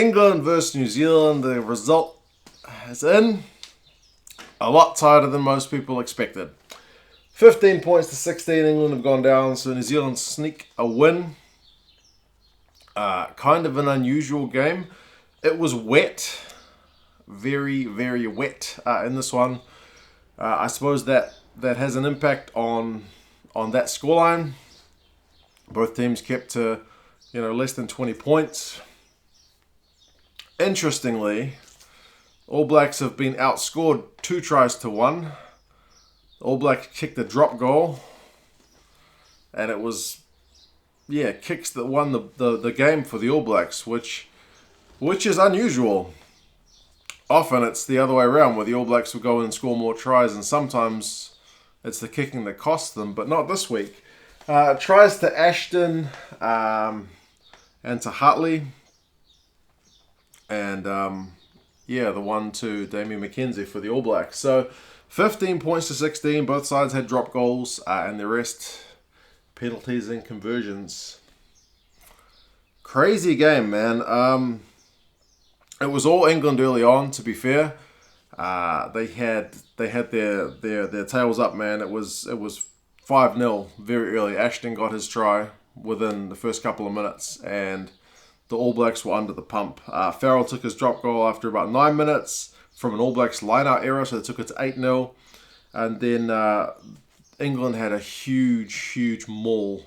England versus New Zealand, the result is in. A lot tighter than most people expected. 15 points to 16, England have gone down, so New Zealand sneak a win. Kind of an unusual game. It was wet. Very, very wet in this one. I suppose that has an impact on that scoreline. Both teams kept to, less than 20 points. Interestingly, All Blacks have been outscored 2-1. All Blacks kicked a drop goal, and it was, kicks that won the game for the All Blacks, which is unusual. Often it's the other way around, where the All Blacks will go and score more tries, and sometimes it's the kicking that costs them, but not this week. Tries to Ashton and to Hartley, and the one to Damien McKenzie for the All Blacks. So 15 points to 16. Both sides had drop goals, and the rest penalties and conversions. Crazy game, man. It was all England early on, to be fair. They had their tails up, man. It was 5-0 very early. Ashton got his try within the first couple of minutes, and the All Blacks were under the pump. Farrell took his drop goal after about 9 minutes from an All Blacks line-out error, so they took it to 8-0. And then England had a huge maul.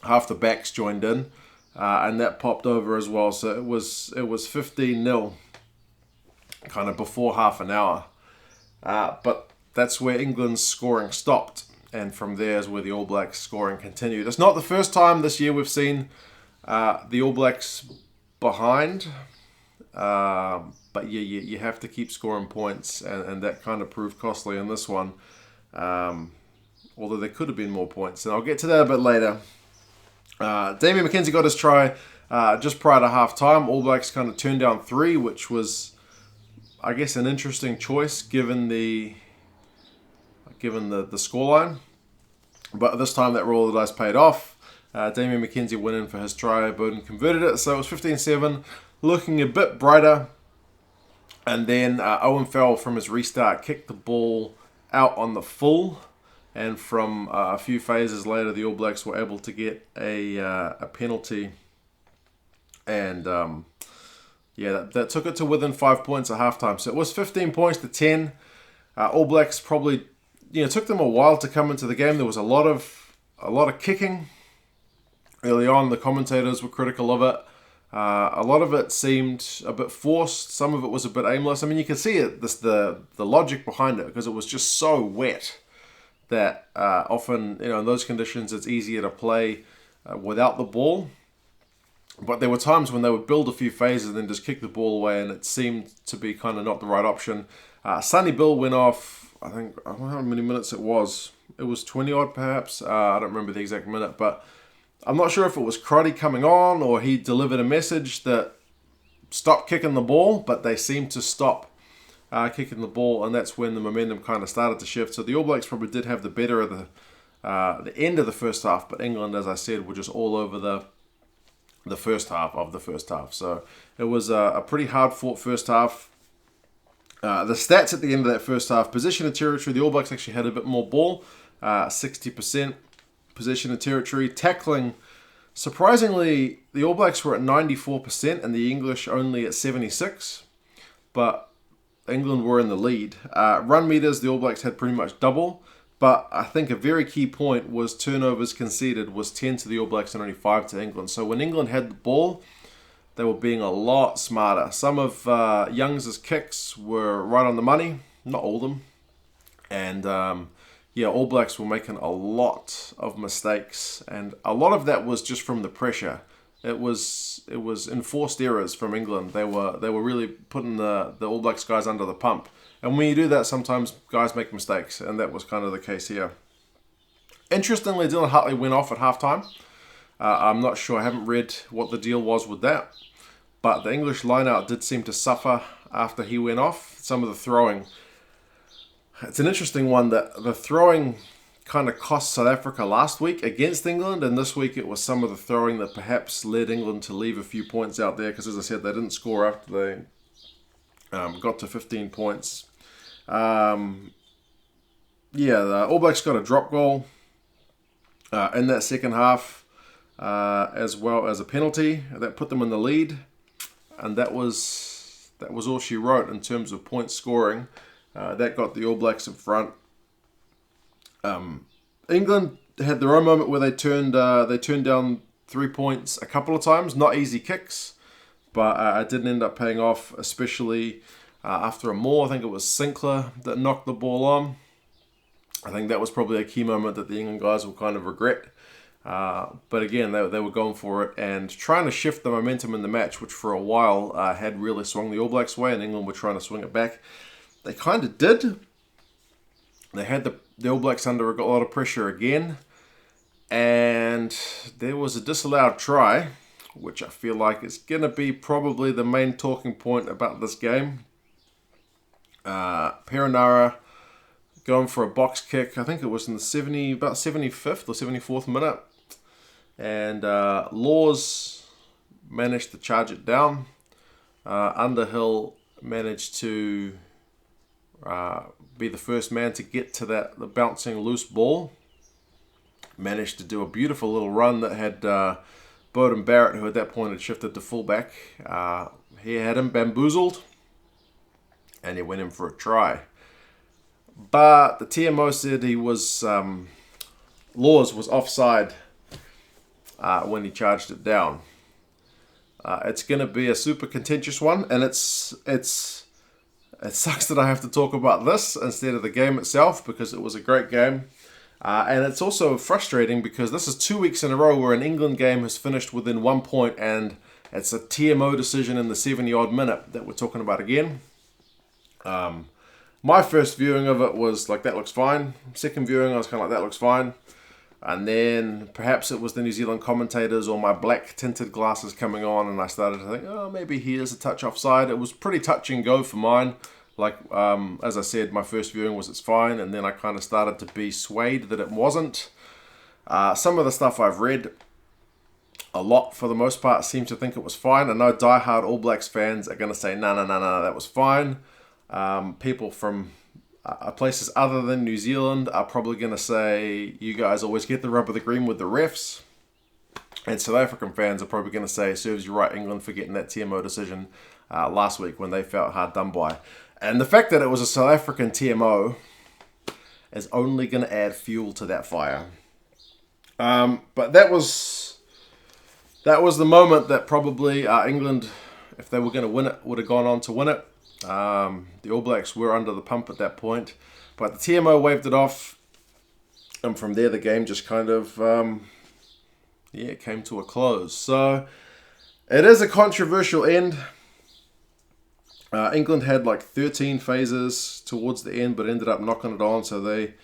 Half the backs joined in. And that popped over as well. So it was 15-0 kind of before half an hour. But that's where England's scoring stopped. And from there is where the All Blacks scoring continued. It's not the first time this year we've seen the All Blacks behind. But you have to keep scoring points. And that kind of proved costly in this one. Although there could have been more points. And I'll get to that a bit later. Damien McKenzie got his try just prior to half-time. All Blacks kind of turned down 3, which was, I guess, an interesting choice given the scoreline. But this time that roll of the dice paid off. Damien McKenzie went in for his try. Bowden converted it, so it was 15-7, looking a bit brighter. And then Owen Farrell from his restart kicked the ball out on the full. And from a few phases later, the All Blacks were able to get a penalty. And, that took it to within 5 points at halftime. So it was 15 points to 10. All Blacks probably, took them a while to come into the game. There was a lot of kicking. Early on, the commentators were critical of it. A lot of it seemed a bit forced. Some of it was a bit aimless. I mean, you can see it, the logic behind it, because it was just so wet. That often, in those conditions, it's easier to play without the ball. But there were times when they would build a few phases and then just kick the ball away, and it seemed to be kind of not the right option. Sonny Bill went off, I don't know how many minutes it was. It was 20-odd perhaps. I don't remember the exact minute, but I'm not sure if it was Crotty coming on or he delivered a message that stopped kicking the ball, but they seemed to stop kicking the ball, and that's when the momentum kind of started to shift. So the All Blacks probably did have the better of the end of the first half, but England, as I said, were just all over the first half of the first half. So it was a pretty hard-fought first half. The stats at the end of that first half: possession of territory, the All Blacks actually had a bit more ball, 60% possession of territory. Tackling, surprisingly, the All Blacks were at 94% and the English only at 76%. But England were in the lead. Run meters, the All Blacks had pretty much double, but I think a very key point was turnovers conceded was 10 to the All Blacks and only 5 to England. So when England had the ball, they were being a lot smarter. Some of Young's kicks were right on the money, not all of them. And All Blacks were making a lot of mistakes, and a lot of that was just from the pressure. It was enforced errors from England. They were really putting the All Blacks guys under the pump. And when you do that, sometimes guys make mistakes, and that was kind of the case here. Interestingly, Dylan Hartley went off at halftime. I'm not sure. I haven't read what the deal was with that. But the English lineout did seem to suffer after he went off. Some of the throwing. It's an interesting one that the throwing kind of cost South Africa last week against England, and this week it was some of the throwing that perhaps led England to leave a few points out there, because as I said, they didn't score after they got to 15 points. The All Blacks got a drop goal in that second half, as well as a penalty that put them in the lead, and that was all she wrote in terms of point scoring. That got the All Blacks in front. England had their own moment where they turned down 3 points a couple of times. Not easy kicks, but it didn't end up paying off, especially after a maul. I think it was Sinclair that knocked the ball on. I think that was probably a key moment that the England guys will kind of regret. But again, they were going for it and trying to shift the momentum in the match, which for a while had really swung the All Blacks' way, and England were trying to swing it back. They kind of did. They had the All Blacks under a lot of pressure again, and there was a disallowed try, which I feel like is going to be probably the main talking point about this game. Perenara going for a box kick. I think it was in the about 75th or 74th minute. And Laws managed to charge it down. Underhill managed to be the first man to get to the bouncing loose ball. Managed to do a beautiful little run that had Beauden Barrett, who at that point had shifted to fullback. He had him bamboozled, and he went in for a try. But the TMO said he was Laws was offside when he charged it down. It's going to be a super contentious one, and it sucks that I have to talk about this instead of the game itself, because it was a great game. And it's also frustrating because this is 2 weeks in a row where an England game has finished within 1 point, and it's a TMO decision in the 70-odd minute that we're talking about again. My first viewing of it was like, that looks fine. Second viewing, I was kind of like, that looks fine. And then perhaps it was the New Zealand commentators or my black tinted glasses coming on, and I started to think, oh, maybe he is a touch offside. It was pretty touch and go for mine. Like, as I said, my first viewing was it's fine, and then I kind of started to be swayed that it wasn't. Some of the stuff I've read, a lot for the most part, seem to think it was fine. I know diehard All Blacks fans are going to say, no, that was fine. People from places other than New Zealand are probably going to say, you guys always get the rub of the green with the refs. And South African fans are probably going to say, serves you right, England, for getting that TMO decision last week when they felt hard done by. And the fact that it was a South African TMO is only going to add fuel to that fire. But that was the moment that probably England, if they were going to win it, would have gone on to win it. The All Blacks were under the pump at that point, but the TMO waved it off, and from there the game just kind of came to a close. So it is a controversial end. England had like 13 phases towards the end, but ended up knocking it on, so they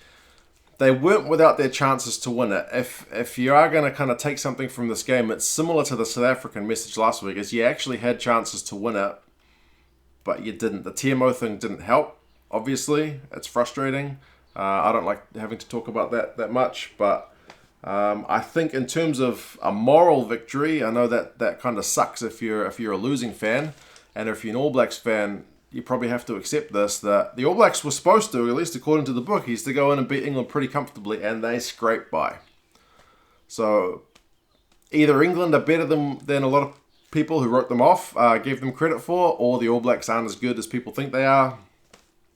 weren't without their chances to win it. If you are going to kind of take something from this game, it's similar to the South African message last week, is you actually had chances to win it, but you didn't. The TMO thing didn't help, obviously. It's frustrating. I don't like having to talk about that much, but I think in terms of a moral victory, I know that kind of sucks if you're a losing fan, and if you're an All Blacks fan, you probably have to accept this, that the All Blacks were supposed to, at least according to the bookies, to go in and beat England pretty comfortably, and they scraped by. So either England are better than a lot of people who wrote them off gave them credit for, or the All Blacks aren't as good as people think they are.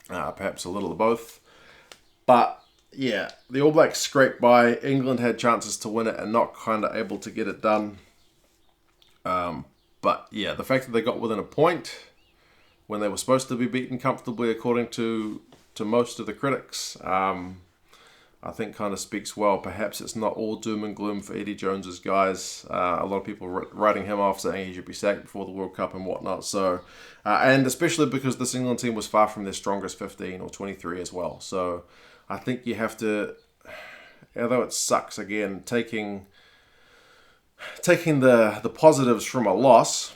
Perhaps a little of both. But yeah, the All Blacks scraped by. England had chances to win it and not kind of able to get it done. But yeah, the fact that they got within a point when they were supposed to be beaten comfortably, according to most of the critics, I think kind of speaks well. Perhaps it's not all doom and gloom for Eddie Jones's guys. A lot of people writing him off, saying he should be sacked before the World Cup and whatnot. So, and especially because this England team was far from their strongest 15 or 23 as well. So I think you have to, although it sucks again, taking the positives from a loss.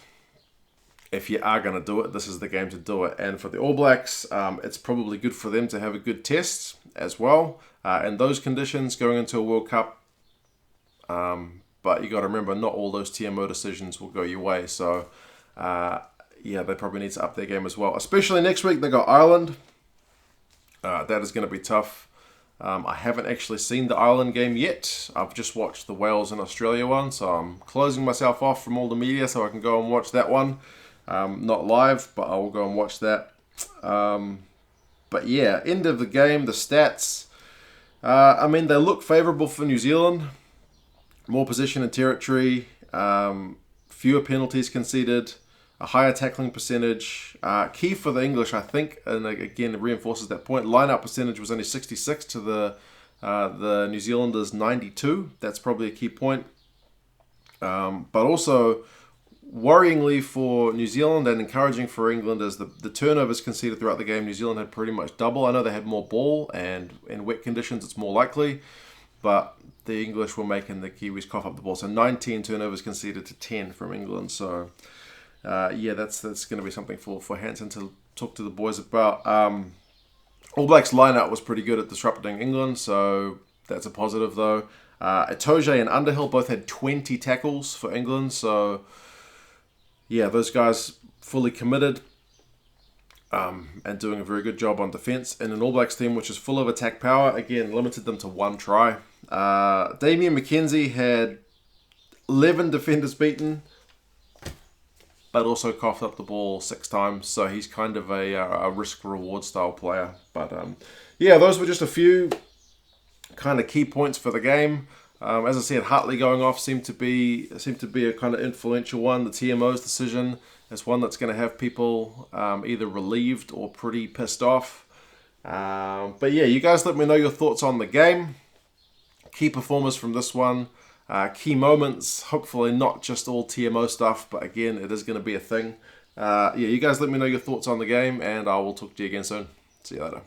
If you are going to do it, this is the game to do it. And for the All Blacks, it's probably good for them to have a good test as well. in those conditions going into a World Cup. But you got to remember, not all those TMO decisions will go your way. So, yeah, they probably need to up their game as well. Especially next week, they got Ireland. That is going to be tough. I haven't actually seen the Ireland game yet. I've just watched the Wales and Australia one. So I'm closing myself off from all the media so I can go and watch that one. Not live, but I will go and watch that. But yeah, end of the game, the stats. I mean, they look favourable for New Zealand. More possession and territory, fewer penalties conceded, a higher tackling percentage. Key for the English, I think, and again, it reinforces that point. Line-out percentage was only 66 to the New Zealanders' 92. That's probably a key point. But also, worryingly for New Zealand and encouraging for England is the turnovers conceded throughout the game. New Zealand had pretty much double. I know they had more ball, and in wet conditions it's more likely, but the English were making the Kiwis cough up the ball. So 19 turnovers conceded to 10 from England. So, yeah, that's going to be something for Hansen to talk to the boys about. All Blacks' line-out was pretty good at disrupting England, so that's a positive, though. Itoje and Underhill both had 20 tackles for England. So, yeah, those guys fully committed and doing a very good job on defence. And an All Blacks team which is full of attack power, again, limited them to one try. Damien McKenzie had 11 defenders beaten, but also coughed up the ball 6 times. So he's kind of a risk-reward style player. But yeah, those were just a few kind of key points for the game. As I said, Hartley going off seemed to be a kind of influential one. The TMO's decision is one that's going to have people either relieved or pretty pissed off. But yeah, you guys let me know your thoughts on the game. Key performers from this one. Key moments. Hopefully not just all TMO stuff, but again, it is going to be a thing. Yeah, you guys let me know your thoughts on the game, and I will talk to you again soon. See you later.